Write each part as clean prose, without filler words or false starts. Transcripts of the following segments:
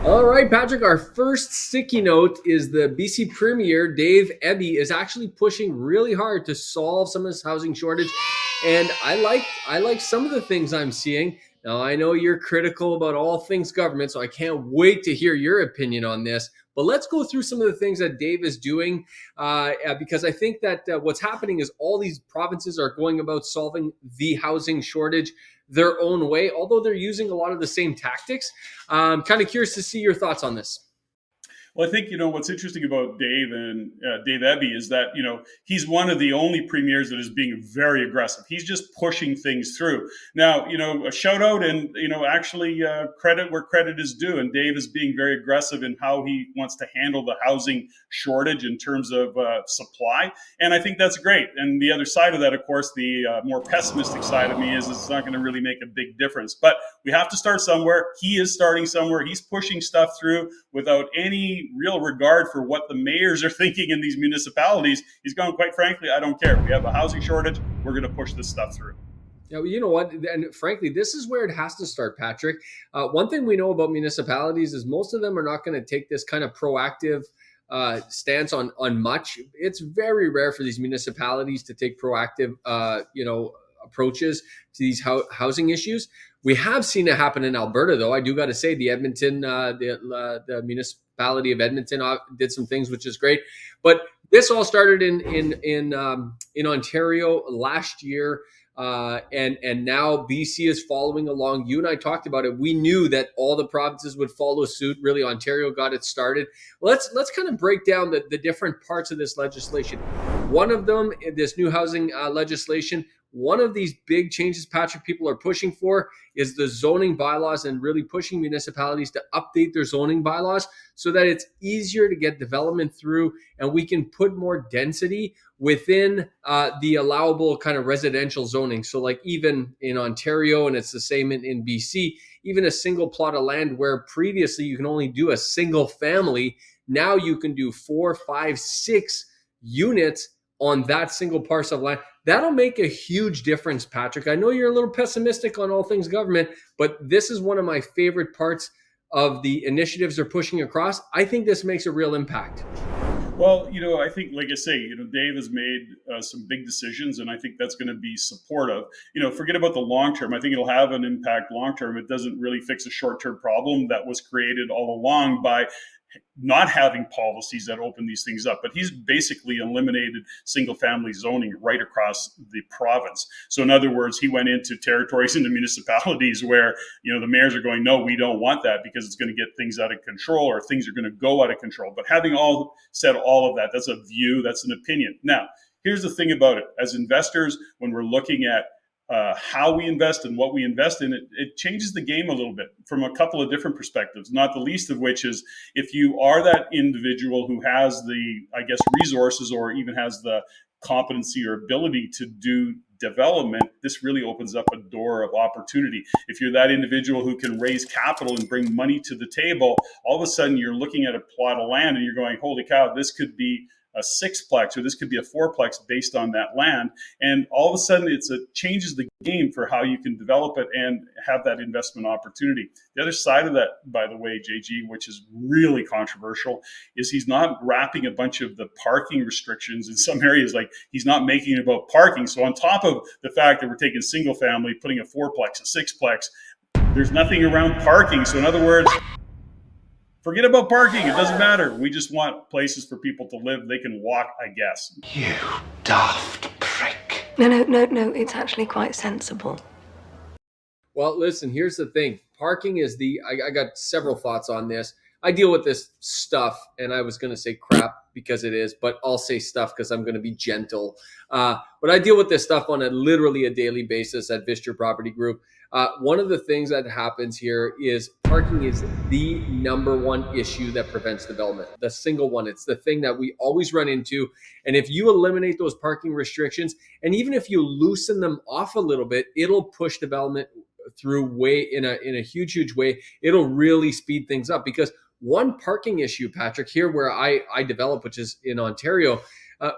All right, Patrick, our first sticky note is the BC Premier, Dave Eby, is actually pushing really hard to solve some of this housing shortage. And I like some of the things I'm seeing. Now, I know you're critical about all things government, so I can't wait to hear your opinion on this. But let's go through some of the things that Dave is doing, because I think that what's happening is all these provinces are going about solving the housing shortage their own way, although they're using a lot of the same tactics. I'm kind of curious to see your thoughts on this. Well, I think what's interesting about Dave and Dave Eby is that he's one of the only premiers that is being very aggressive. He's just pushing things through. Now, a shout out and actually credit where credit is due. And Dave is being very aggressive in how he wants to handle the housing shortage in terms of supply, and I think that's great. And the other side of that, of course, the more pessimistic side of me is it's not going to really make a big difference. But we have to start somewhere. He is starting somewhere. He's pushing stuff through without any real regard for what the mayors are thinking in these municipalities. He's going, quite frankly, I don't care. We have a housing shortage. We're going to push this stuff through. Yeah, well, you know what? And frankly, this is where it has to start, Patrick. One thing we know about municipalities is most of them are not going to take this kind of proactive stance on much. It's very rare for these municipalities to take proactive, approaches to these housing issues. We have seen it happen in Alberta, though. I do got to say, the Edmonton, the municipality of Edmonton did some things, which is great. But this all started in Ontario last year. And now BC is following along. You and I talked about it. We knew that all the provinces would follow suit. Really, Ontario got it started. Let's kind of break down the different parts of this legislation. One of them, this new housing legislation, one of these big changes, Patrick, people are pushing for is the zoning bylaws, and really pushing municipalities to update their zoning bylaws so that it's easier to get development through, and we can put more density within the allowable kind of residential zoning. So like even in Ontario, and it's the same in BC, even a single plot of land where previously you can only do a single family, now you can do 4, 5, 6 units on that single parcel of land. That'll make a huge difference, Patrick. I know you're a little pessimistic on all things government, but this is one of my favorite parts of the initiatives they're pushing across. I think this makes a real impact. Well, I think, like I say, Dave has made some big decisions, and I think that's going to be supportive. Forget about the long term. I think it'll have an impact long term. It doesn't really fix a short term problem that was created all along by not having policies that open these things up. But he's basically eliminated single family zoning right across the province. So in other words, he went into territories in the municipalities where, the mayors are going, no, we don't want that because it's going to get things out of control, or things are going to go out of control. But having said all of that, that's a view, that's an opinion. Now, here's the thing about it. As investors, when we're looking at how we invest and what we invest in, it changes the game a little bit from a couple of different perspectives, not the least of which is if you are that individual who has the, resources, or even has the competency or ability to do development, this really opens up a door of opportunity. If you're that individual who can raise capital and bring money to the table, all of a sudden you're looking at a plot of land and you're going, holy cow, this could be a sixplex, or this could be a fourplex based on that land. And all of a sudden it changes the game for how you can develop it and have that investment opportunity. The other side of that, by the way, JG, which is really controversial, is he's not wrapping a bunch of the parking restrictions in some areas. Like, he's not making it about parking. So on top of the fact that we're taking single family, putting a fourplex, a sixplex, there's nothing around parking. So in other words, forget about parking. It doesn't matter. We just want places for people to live. They can walk, I guess. You daft prick. No. It's actually quite sensible. Well, listen, here's the thing. Parking is I got several thoughts on this. I deal with this stuff, and I was going to say crap because it is, but I'll say stuff because I'm going to be gentle. But I deal with this stuff on literally a daily basis at Vistor Property Group. One of the things that happens here is parking is the number one issue that prevents development. The single one. It's the thing that we always run into. And if you eliminate those parking restrictions, and even if you loosen them off a little bit, it'll push development through in a huge way. It'll really speed things up, because one parking issue, Patrick, here where I develop, which is in Ontario,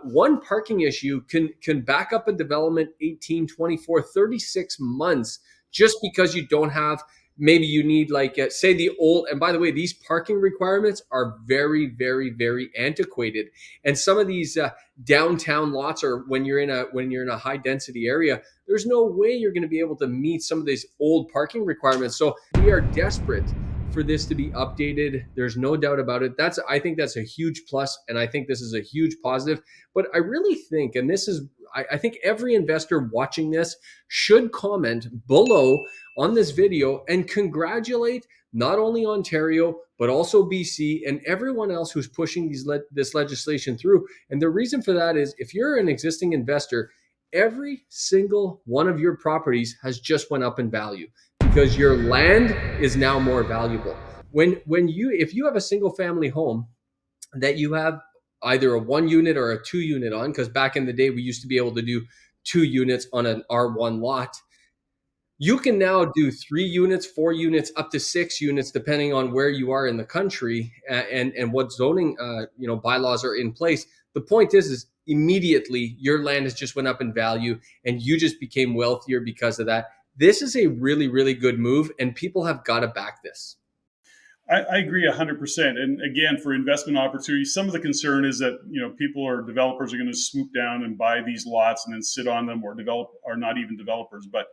one parking issue can back up a development 18, 24, 36 months, just because you don't have maybe you need like say the old, and by the way, these parking requirements are very, very, very antiquated. And some of these downtown lots, or when you're in a high density area, there's no way you're going to be able to meet some of these old parking requirements. So we are desperate for this to be updated. There's no doubt about it. I think that's a huge plus, and I think this is a huge positive. But I really think, and this is, I think every investor watching this should comment below on this video and congratulate not only Ontario, but also BC and everyone else who's pushing this legislation through. And the reason for that is, if you're an existing investor, every single one of your properties has just went up in value because your land is now more valuable. If you have a single family home that you have either a 1 unit or a 2 unit on, because back in the day we used to be able to do 2 units on an R1 lot, you can now do 3 units, 4 units, up to 6 units, depending on where you are in the country and what zoning bylaws are in place. The point is immediately your land has just went up in value, and you just became wealthier because of that. This is a really, really good move, and people have got to back this. I agree 100%. And again, for investment opportunities, some of the concern is that people or developers are going to swoop down and buy these lots and then sit on them, or not even developers, but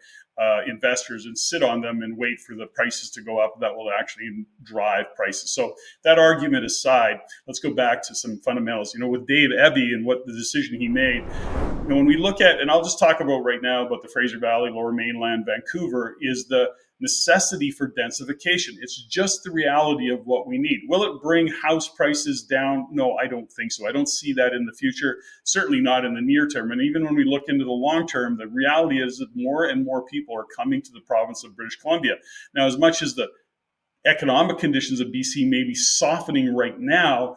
investors, and sit on them and wait for the prices to go up. That will actually drive prices. So that argument aside, let's go back to some fundamentals. With Dave Eby and what the decision he made. When we look at, and I'll just talk about right now about the Fraser Valley, Lower Mainland, Vancouver, is the necessity for densification. It's just the reality of what we need. Will it bring house prices down? No, I don't think so. I don't see that in the future, certainly not in the near term. And even when we look into the long term, the reality is that more and more people are coming to the province of British Columbia. Now, as much as the economic conditions of BC may be softening right now,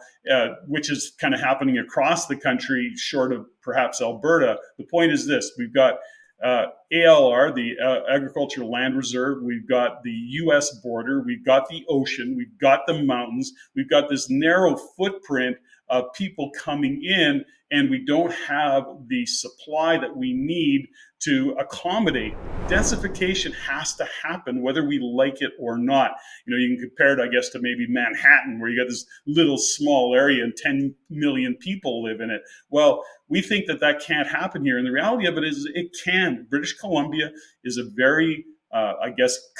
which is kind of happening across the country, short of perhaps Alberta, the point is this: we've got ALR, the Agricultural Land Reserve, we've got the US border, we've got the ocean, we've got the mountains, we've got this narrow footprint of people coming in, and we don't have the supply that we need to accommodate. Densification has to happen whether we like it or not. You can compare it, I guess, to maybe Manhattan, where you got this little small area and 10 million people live in it. Well, we think that can't happen here. And the reality of it is it can. British Columbia is a very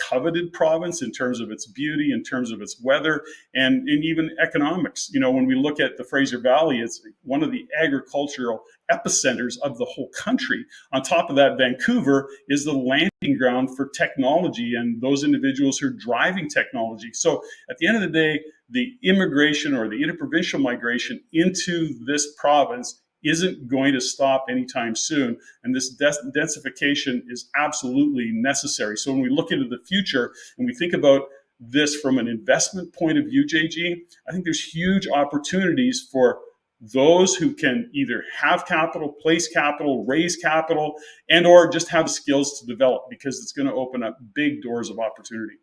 coveted province in terms of its beauty, in terms of its weather, and even economics. When we look at the Fraser Valley, it's one of the agricultural epicenters of the whole country. On top of that, Vancouver is the landing ground for technology and those individuals who are driving technology. So at the end of the day, the immigration or the interprovincial migration into this province isn't going to stop anytime soon. And this densification is absolutely necessary. So when we look into the future and we think about this from an investment point of view, JG, I think there's huge opportunities for those who can either have capital, place capital, raise capital, and or just have skills to develop, because it's going to open up big doors of opportunity.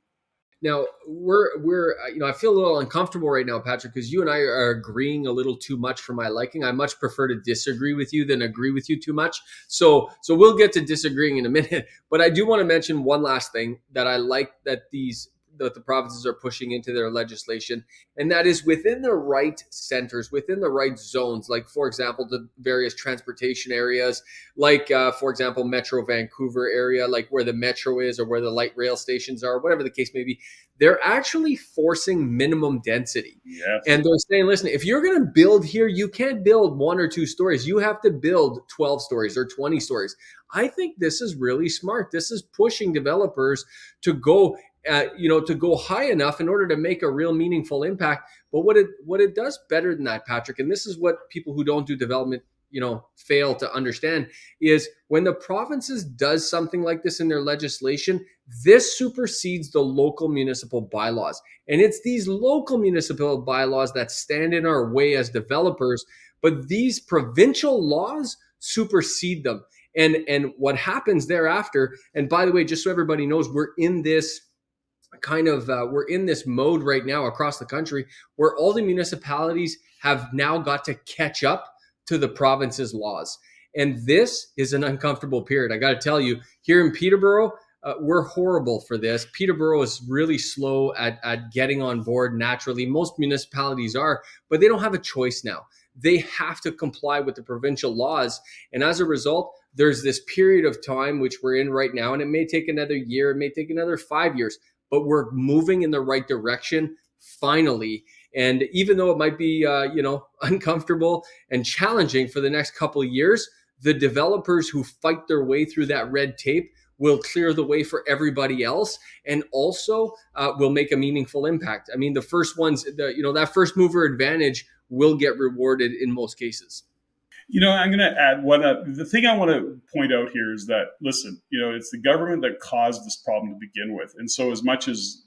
Now we're I feel a little uncomfortable right now, Patrick, because you and I are agreeing a little too much for my liking. I much prefer to disagree with you than agree with you too much. So we'll get to disagreeing in a minute. But I do want to mention one last thing that I like that the provinces are pushing into their legislation, and that is within the right centers, within the right zones, like, for example, the various transportation areas, like, for example, Metro Vancouver area, like where the metro is or where the light rail stations are, whatever the case may be. They're actually forcing minimum density. Yes. And they're saying, listen, if you're going to build here, you can't build 1 or 2 stories. You have to build 12 stories or 20 stories. I think this is really smart. This is pushing developers to go to go high enough in order to make a real meaningful impact. But what it does better than that, Patrick, and this is what people who don't do development, fail to understand, is when the provinces does something like this in their legislation, this supersedes the local municipal bylaws. And it's these local municipal bylaws that stand in our way as developers, but these provincial laws supersede them. And what happens thereafter, and by the way, just so everybody knows, we're in this mode right now across the country where all the municipalities have now got to catch up to the province's laws. And this is an uncomfortable period. I got to tell you, here in Peterborough, we're horrible for this. Peterborough is really slow at getting on board naturally. Most municipalities are, but they don't have a choice now. They have to comply with the provincial laws. And as a result, there's this period of time which we're in right now, and it may take another year, it may take another 5 years, but we're moving in the right direction finally. And even though it might be, uncomfortable and challenging for the next couple of years, the developers who fight their way through that red tape will clear the way for everybody else, and also will make a meaningful impact. I mean, the first ones, that first mover advantage will get rewarded in most cases. I'm going to add the thing I want to point out here is that, listen, it's the government that caused this problem to begin with. And so as much as,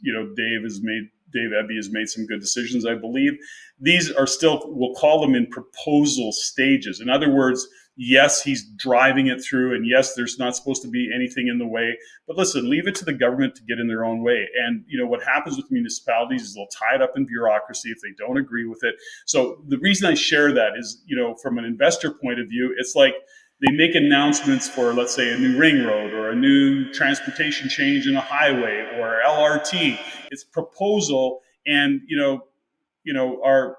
Dave Eby has made some good decisions, I believe, these are still, we'll call them in proposal stages. In other words, yes, he's driving it through, and yes, there's not supposed to be anything in the way. But listen, leave it to the government to get in their own way. And what happens with municipalities is they'll tie it up in bureaucracy if they don't agree with it. So the reason I share that is, from an investor point of view, it's like they make announcements for, let's say, a new ring road or a new transportation change in a highway or LRT. It's proposal, and are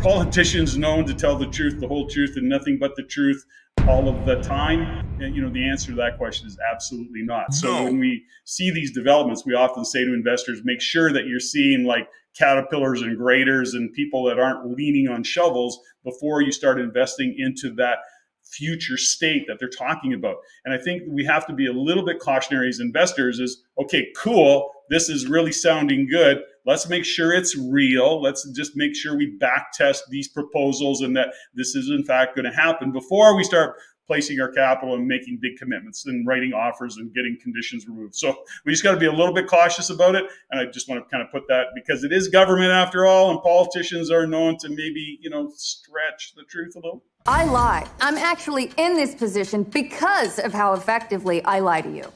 politicians known to tell the truth, the whole truth, and nothing but the truth all of the time? And, the answer to that question is absolutely not. So when we see these developments, we often say to investors, make sure that you're seeing like caterpillars and graders and people that aren't leaning on shovels before you start investing into that future state that they're talking about. And I think we have to be a little bit cautionary as investors is, okay, cool, this is really sounding good. Let's make sure it's real. Let's just make sure we back test these proposals and that this is in fact going to happen before we start placing our capital and making big commitments and writing offers and getting conditions removed. So we just got to be a little bit cautious about it. And I just want to kind of put that, because it is government after all, and politicians are known to maybe, stretch the truth a little. I lie. I'm actually in this position because of how effectively I lie to you.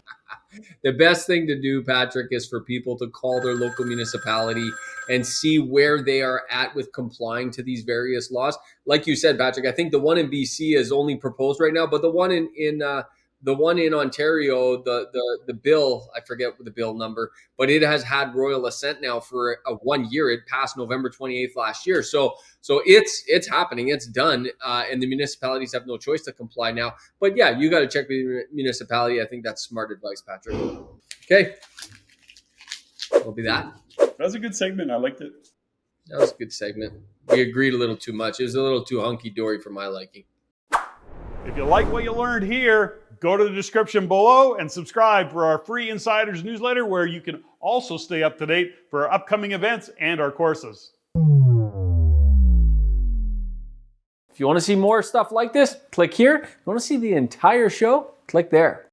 The best thing to do, Patrick, is for people to call their local municipality and see where they are at with complying to these various laws. Like you said, Patrick, I think the one in BC is only proposed right now, but the one in Ontario, the bill, I forget the bill number, but it has had royal assent now for 1 year. It passed November 28th last year. So it's happening. It's done. And the municipalities have no choice to comply now. But yeah, you got to check with your municipality. I think that's smart advice, Patrick. Okay. That'll be that. That was a good segment. I liked it. That was a good segment. We agreed a little too much. It was a little too hunky-dory for my liking. If you like what you learned here, go to the description below and subscribe for our free Insiders newsletter, where you can also stay up to date for our upcoming events and our courses. If you want to see more stuff like this, click here. If you want to see the entire show, click there.